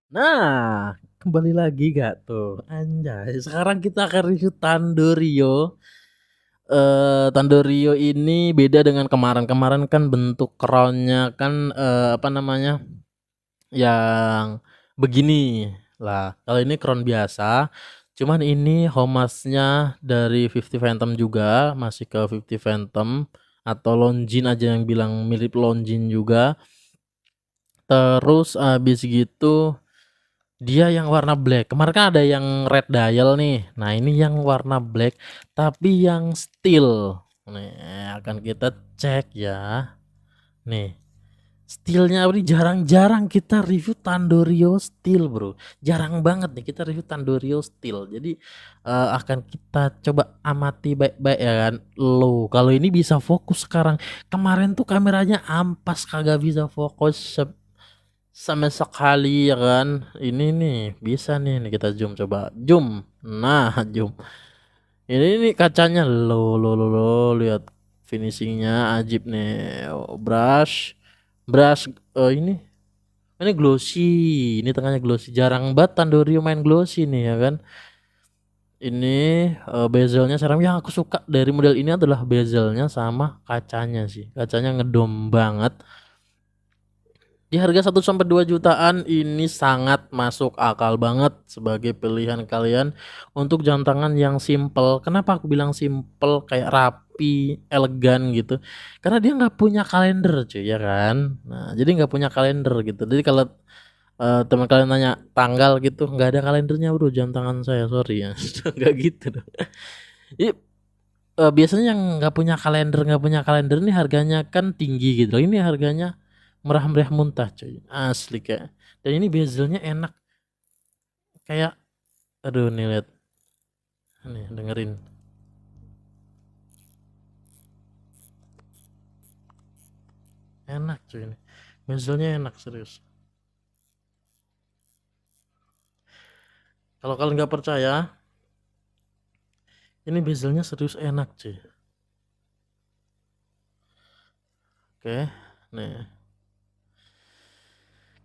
Nah, kembali lagi gak tuh? Anjay, sekarang kita akan review Tandorio. Tandorio ini beda dengan kemarin-kemarin kan bentuk crown-nya kan apa namanya? Yang begini. Lah, kalau ini crown biasa, cuman ini homasnya dari 50 Phantom juga, masih ke 50 Phantom atau Longin aja yang bilang mirip Longin juga. Terus abis gitu dia yang warna black. Kemarin kan ada yang red dial nih. Nah, ini yang warna black tapi yang steel. Nih, akan kita cek ya. Nih, steelnya ini jarang-jarang kita review Tandorio steel, Bro. Jarang banget nih kita review Tandorio steel. Jadi akan kita coba amati baik-baik ya kan. Loh, kalau ini bisa fokus sekarang. Kemarin tuh kameranya ampas kagak bisa fokus sama sekali ya kan. Ini nih bisa nih kita zoom, coba zoom. Nah, zoom. Ini kacanya lo lihat finishingnya ajib nih. Oh, brush ini glossy. Ini tengahnya glossy. Jarang banget Tandorio main glossy nih ya kan. Ini bezelnya sekarang yang aku suka dari model ini adalah bezelnya sama kacanya sih. Kacanya ngedom banget. Di harga 1 sampai 2 jutaan ini sangat masuk akal banget sebagai pilihan kalian untuk jam tangan yang simple. Kenapa aku bilang simple, kayak rapi, elegan gitu? Karena dia nggak punya kalender cuy ya kan. Nah jadi nggak punya kalender gitu. Jadi kalau teman kalian nanya tanggal gitu, nggak ada kalendernya bro jam tangan saya, sorry ya. Nggak gitu dong. Jadi, biasanya yang nggak punya kalender nih harganya kan tinggi gitu loh. Ini harganya murah-meriah muntah cuy, asli kayak. Dan ini bezelnya enak, kayak aduh nih lihat, nih dengerin, enak cuy ini. Bezelnya enak serius. Kalau kalian nggak percaya, ini bezelnya serius enak cuy. Oke, nih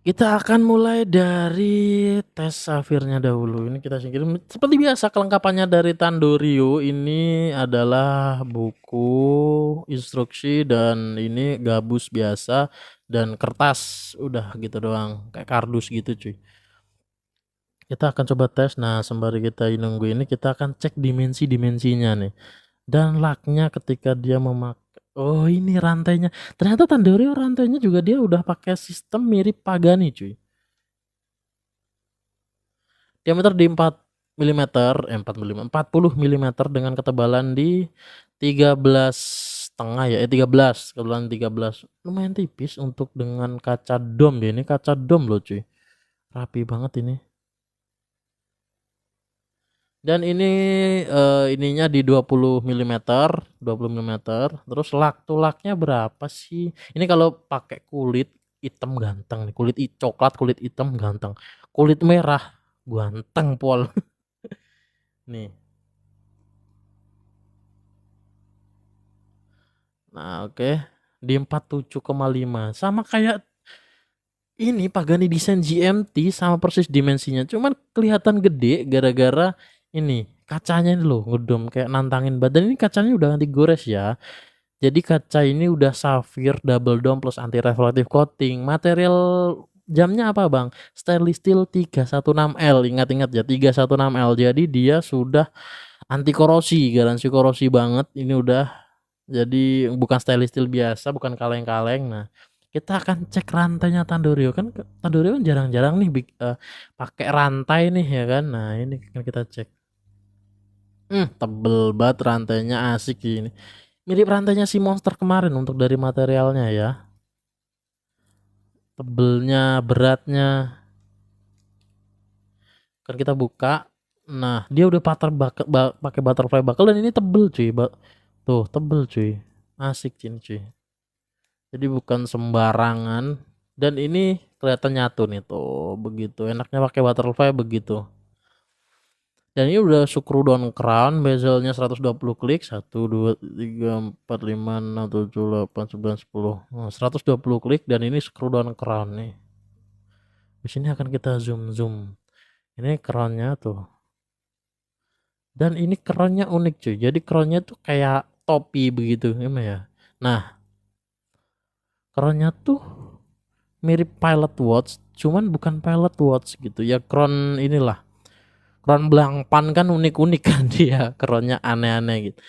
kita akan mulai dari tes safirnya dahulu. Ini kita singkirin seperti biasa. Kelengkapannya dari Tandorio ini adalah buku instruksi dan ini gabus biasa dan kertas, udah gitu doang, kayak kardus gitu cuy. Kita akan coba tes. Nah sembari kita nunggu ini kita akan cek dimensinya nih dan laknya ketika dia memakai. Oh ini rantainya, ternyata Tandorio rantainya juga dia udah pakai sistem mirip Pagani cuy. Diameter di 4 milimeter, 40 milimeter dengan ketebalan di 13 setengah ya, 13, ketebalan 13. Lumayan tipis untuk dengan kaca dom ya. Ini kaca dom loh cuy. Rapi banget ini. Dan ini ininya di 20 milimeter, 20 milimeter. Terus lak to laknya berapa sih? Ini kalau pakai kulit hitam ganteng nih, kulit coklat, kulit hitam ganteng. Kulit merah ganteng pol. Nih. Nah, oke. Di 47,5. Sama kayak ini Pagani Design GMT, sama persis dimensinya. Cuman kelihatan gede gara-gara ini kacanya ini loh ngedom kayak nantangin badan. Ini kacanya udah ganti gores ya. Jadi kaca ini udah sapphire double dome plus anti reflective coating. Material jamnya apa, Bang? Stainless steel 316L. Ingat-ingat ya 316L. Jadi dia sudah anti korosi, garansi korosi banget. Ini udah, jadi bukan stainless steel biasa, bukan kaleng-kaleng. Nah, kita akan cek rantainya Tandorio. Kan Tandorio kan jarang-jarang nih pakai rantai nih ya kan. Nah, ini kan kita cek. Tebel banget rantainya, asik sih ini. Mirip rantainya si Monster kemarin untuk dari materialnya ya. Tebelnya, beratnya. Kan kita buka. Nah, dia udah pakai butterfly buckle dan ini tebel cuy. Tuh, tebel cuy. Asik cuy. Jadi bukan sembarangan, dan ini kelihatan nyatu nih tuh, begitu enaknya pakai butterfly begitu. Dan ini udah screw down crown, bezelnya 120 klik, 1 2 3 4 5 6 7 8 9 10, 120 klik, dan ini screw down crown nih. Di sini akan kita zoom. Ini crownnya tuh. Dan ini crownnya unik cuy. Jadi crownnya tuh kayak topi begitu, gimana ya? Nah, crownnya tuh mirip pilot watch, cuman bukan pilot watch gitu ya. Crown inilah. Crown Blancpain kan unik-unik kan dia. Crownnya aneh-aneh gitu.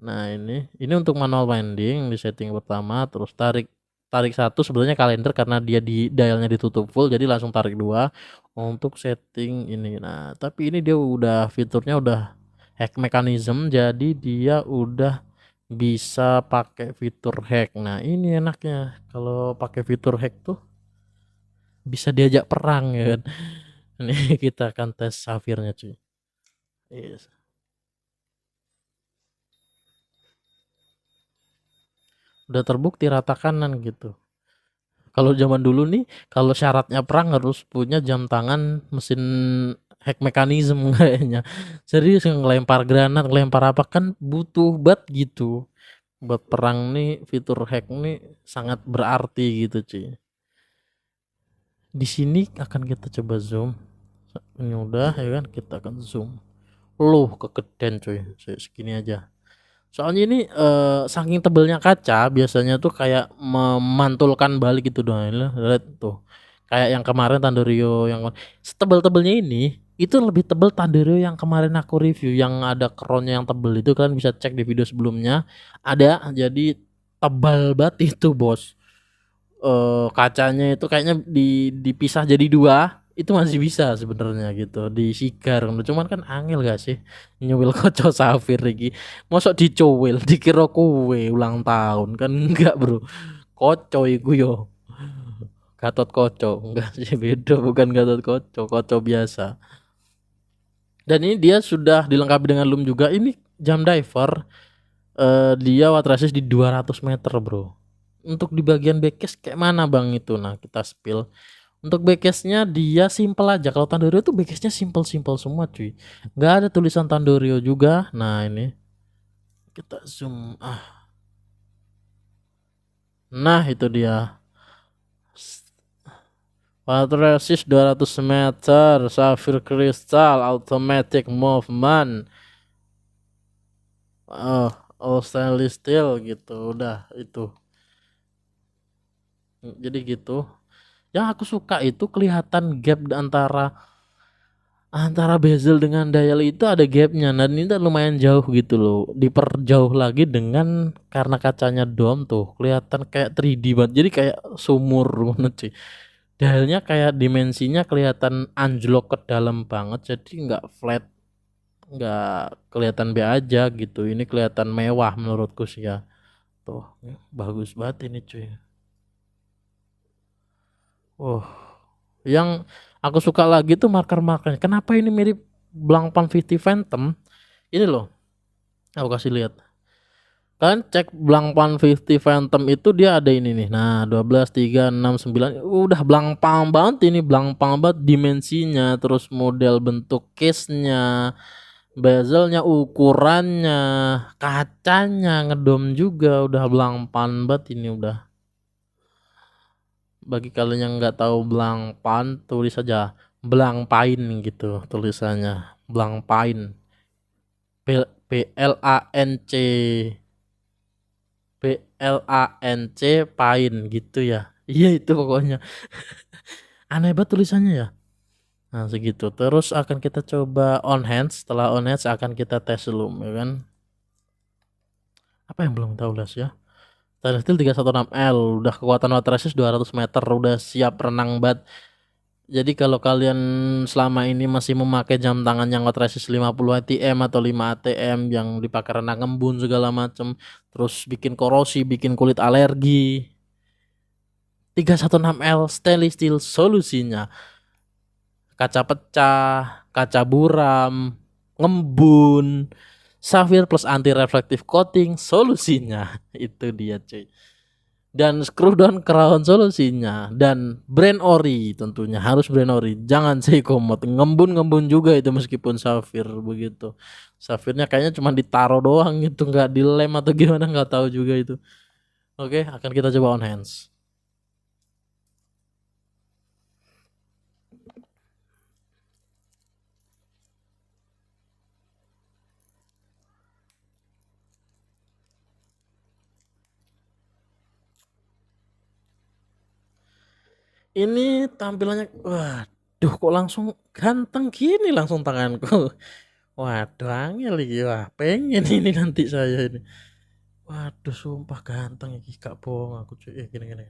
Nah, ini untuk manual winding di setting pertama, terus tarik satu sebenarnya kalender karena dia di dialnya ditutup full jadi langsung tarik dua untuk setting ini. Nah, tapi ini dia udah fiturnya udah hack mechanism, jadi dia udah bisa pakai fitur hack. Nah, ini enaknya kalau pakai fitur hack tuh bisa diajak perang ya kan. Ini kita akan tes safirnya cuy. Yes. Udah terbukti rata kanan gitu. Kalau zaman dulu nih, kalau syaratnya perang harus punya jam tangan mesin hack mechanism kayaknya. Serius ngelempar granat, ngelempar apa kan butuh banget gitu. Buat perang nih fitur hack nih sangat berarti gitu cuy. Di sini akan kita coba zoom. Ini udah ya kan, kita akan zoom. Loh, kegedean cuy. Segini aja. Soalnya ini saking tebelnya kaca biasanya tuh kayak memantulkan balik gitu doang. Lihat tuh. Kayak yang kemarin Tandorio yang setebel-tebelnya ini itu lebih tebel Tandorio yang kemarin aku review yang ada crownnya yang tebel itu, kan bisa cek di video sebelumnya. Ada, jadi tebal banget itu bos. Kacanya itu kayaknya dipisah jadi dua itu masih bisa sebenarnya gitu disigar, cuman kan angel gak sih nyuwil kaca safir iki, mosok dicuwil dikira kue ulang tahun kan enggak bro, kaca iku yo Gatot Kaca enggak sih, beda, bukan Gatot Kaca, kaca biasa. Dan ini dia sudah dilengkapi dengan loom juga. Ini jam diver, dia watt resist di 200 meter bro. Untuk di bagian backcase kayak mana bang itu? Nah kita spill. Untuk backcase-nya dia simple aja. Kalau Tandorio tuh backcase-nya simple semua cuy. Nggak ada tulisan Tandorio juga. Nah ini kita zoom. Nah itu dia. Watt resist 200 meter, sapphire crystal, automatic movement. All stainless steel gitu. Udah itu. Jadi gitu. Yang aku suka itu kelihatan gap antara bezel dengan dial itu ada gapnya, dan ini lumayan jauh gitu loh, diperjauh lagi dengan karena kacanya dom tuh kelihatan kayak 3D banget, jadi kayak sumur banget sih. Dialnya kayak dimensinya kelihatan anjlok ke dalam banget, jadi nggak flat, nggak kelihatan be aja gitu. Ini kelihatan mewah menurutku sih ya. Tuh bagus banget ini cuy. Oh, yang aku suka lagi tuh marker-markernya. Kenapa ini mirip Blancpain 50 Phantom? Ini loh, aku kasih lihat. Kan cek Blancpain 50 Phantom itu dia ada ini nih. Nah, 12, 3, 6, 9. Udah Blancpain banget ini, Blancpain banget dimensinya, terus model bentuk case-nya, bezelnya, ukurannya, kacanya, ngedom juga udah Blancpain banget ini udah. Bagi kalian yang nggak tahu Blancpain, tulis saja Blancpain gitu tulisannya. Blancpain. P-L-A-N-C. P-L-A-N-C Pain gitu ya. Iya itu pokoknya. Aneh banget tulisannya ya. Nah segitu. Terus akan kita coba on hands. Setelah on hands akan kita tes loom ya kan. Apa yang belum tahu las ya. Stainless steel 316L, udah kekuatan watt resist 200 meter, udah siap renang banget. Jadi kalau kalian selama ini masih memakai jam tangan yang watt resist 50 ATM atau 5 ATM yang dipakai renang embun segala macem, terus bikin korosi, bikin kulit alergi, 316L stainless steel solusinya. Kaca pecah, kaca buram, ngembun, sapphire plus anti reflective coating solusinya. Itu dia cuy. Dan screw down crown solusinya, dan brand ori, tentunya harus brand ori, jangan Seiko mod. Ngembun juga itu meskipun sapphire begitu. Saphirnya kayaknya cuma ditaro doang gitu, nggak dilem atau gimana, nggak tahu juga itu. Oke, akan kita coba on hands. Ini tampilannya, waduh kok langsung ganteng gini langsung tanganku. Waduh angel iki, wah pengen ini nanti saya ini. Waduh sumpah ganteng iki, gak bohong aku cuy. Gini.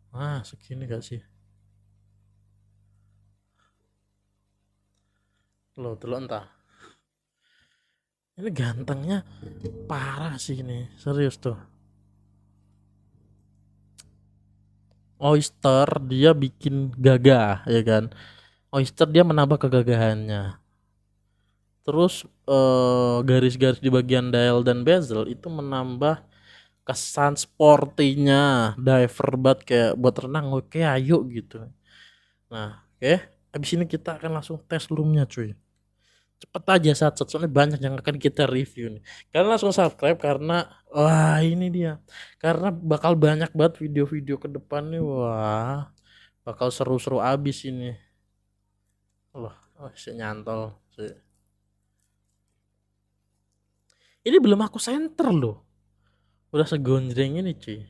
Wah segini gak sih? Loh dulu entah. Ini gantengnya parah sih ini, serius tuh. Oyster dia bikin gagah ya kan. Oyster dia menambah kegagahannya. Terus garis-garis di bagian dial dan bezel itu menambah kesan sportinya, diver banget kayak buat renang, oke ayo gitu. Nah, oke. Habis ini kita akan langsung tes roomnya cuy. Cepet aja saat soalnya banyak yang akan kita review nih. Kalian langsung subscribe karena wah ini dia. Karena bakal banyak banget video-video ke depan nih. Wah, bakal seru-seru abis ini. Loh, si nyantol. Ini belum aku center loh. Udah segonjreng ini cuy.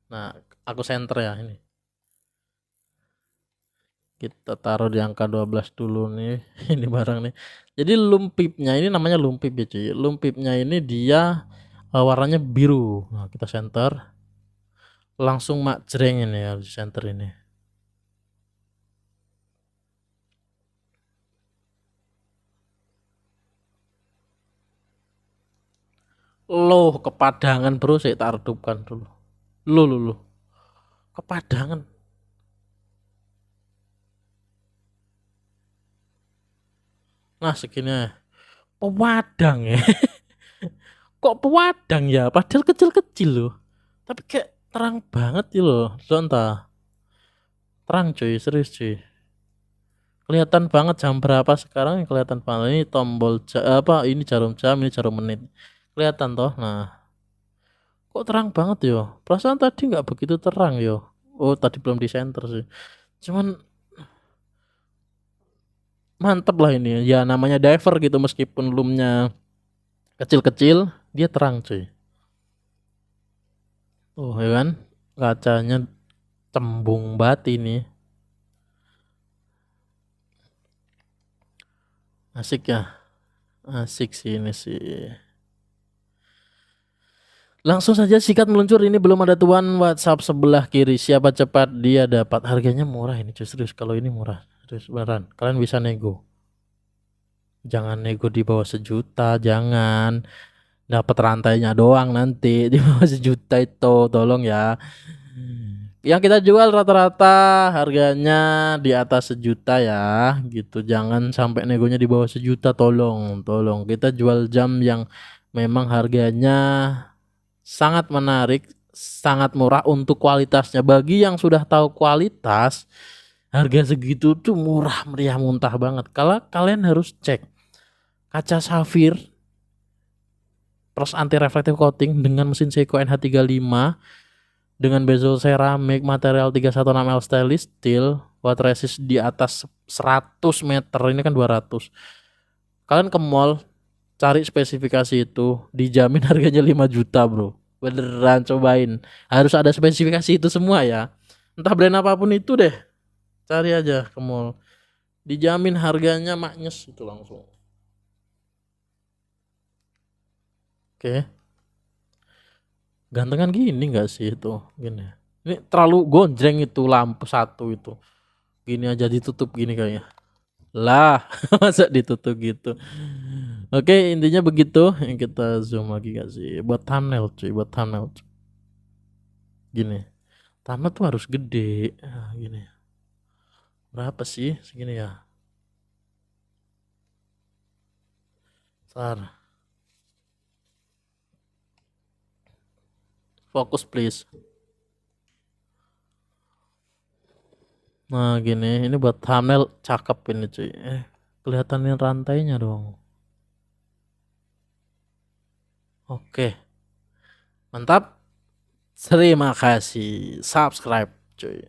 Nah, aku center ya ini. Kita taruh di angka 12 dulu nih. Ini barang nih. Jadi lumpipnya ini namanya lumpip ya cuy. Lumpipnya ini dia warnanya biru. Nah, kita center. Langsung mak jreng ini ya di center ini. Loh, kepadangan bro, saya tak redupkan dulu. Loh. Kepadangan. Nah, segini ya. Pewadang ya. Kok pewadang ya? Padahal kecil-kecil loh. Tapi kayak terang banget ya loh. Entah. Terang cuy, serius cuy. Kelihatan banget jam berapa sekarang, kelihatan banget ini tombol apa ini jarum jam, ini jarum menit. Kelihatan toh. Nah, kok terang banget yo. Perasaan tadi nggak begitu terang yo. Oh, tadi belum di center sih. Cuman mantep lah ini. Ya namanya diver gitu meskipun loomnya kecil-kecil, dia terang cuy. Oh ya kan, kacanya cembung banget ini. Asik ya, asik sih ini sih. Langsung saja sikat meluncur, ini belum ada tuan. WhatsApp sebelah kiri, siapa cepat dia dapat. Harganya murah ini justru, kalau ini murah terus beneran. Kalian bisa nego, jangan nego di bawah 1 juta, jangan dapat rantainya doang nanti di bawah 1 juta itu, tolong ya. Yang kita jual rata-rata harganya di atas 1 juta ya gitu, jangan sampai negonya di bawah 1 juta, tolong kita jual jam yang memang harganya sangat menarik, sangat murah untuk kualitasnya. Bagi yang sudah tahu kualitas, harga segitu tuh murah meriah muntah banget. Kalau kalian harus cek kaca safir plus anti reflective coating dengan mesin Seiko NH35 dengan bezel seramik, material 316L stainless steel, water resist di atas 100 meter, ini kan 200. Kalian ke mall cari spesifikasi itu, dijamin harganya 5 juta bro. Beneran, cobain. Harus ada spesifikasi itu semua ya. Entah brand apapun itu deh. Cari aja ke mall. Dijamin harganya maknyes itu langsung. Oke. Gantengan gini enggak sih itu? Gini. Ini terlalu gonjreng itu lampu satu itu. Gini aja ditutup gini kayaknya. Lah, masa ditutup gitu. Oke, intinya begitu. Kita zoom lagi gak sih? Buat thumbnail cuy, buat thumbnail. Gini. Thumbnail tuh harus gede. Gini. Berapa sih segini ya? Sar. Fokus please. Nah gini, ini buat thumbnail cakep ini cuy. Kelihatanin rantainya dong. Oke. Mantap. Terima kasih. Subscribe cuy.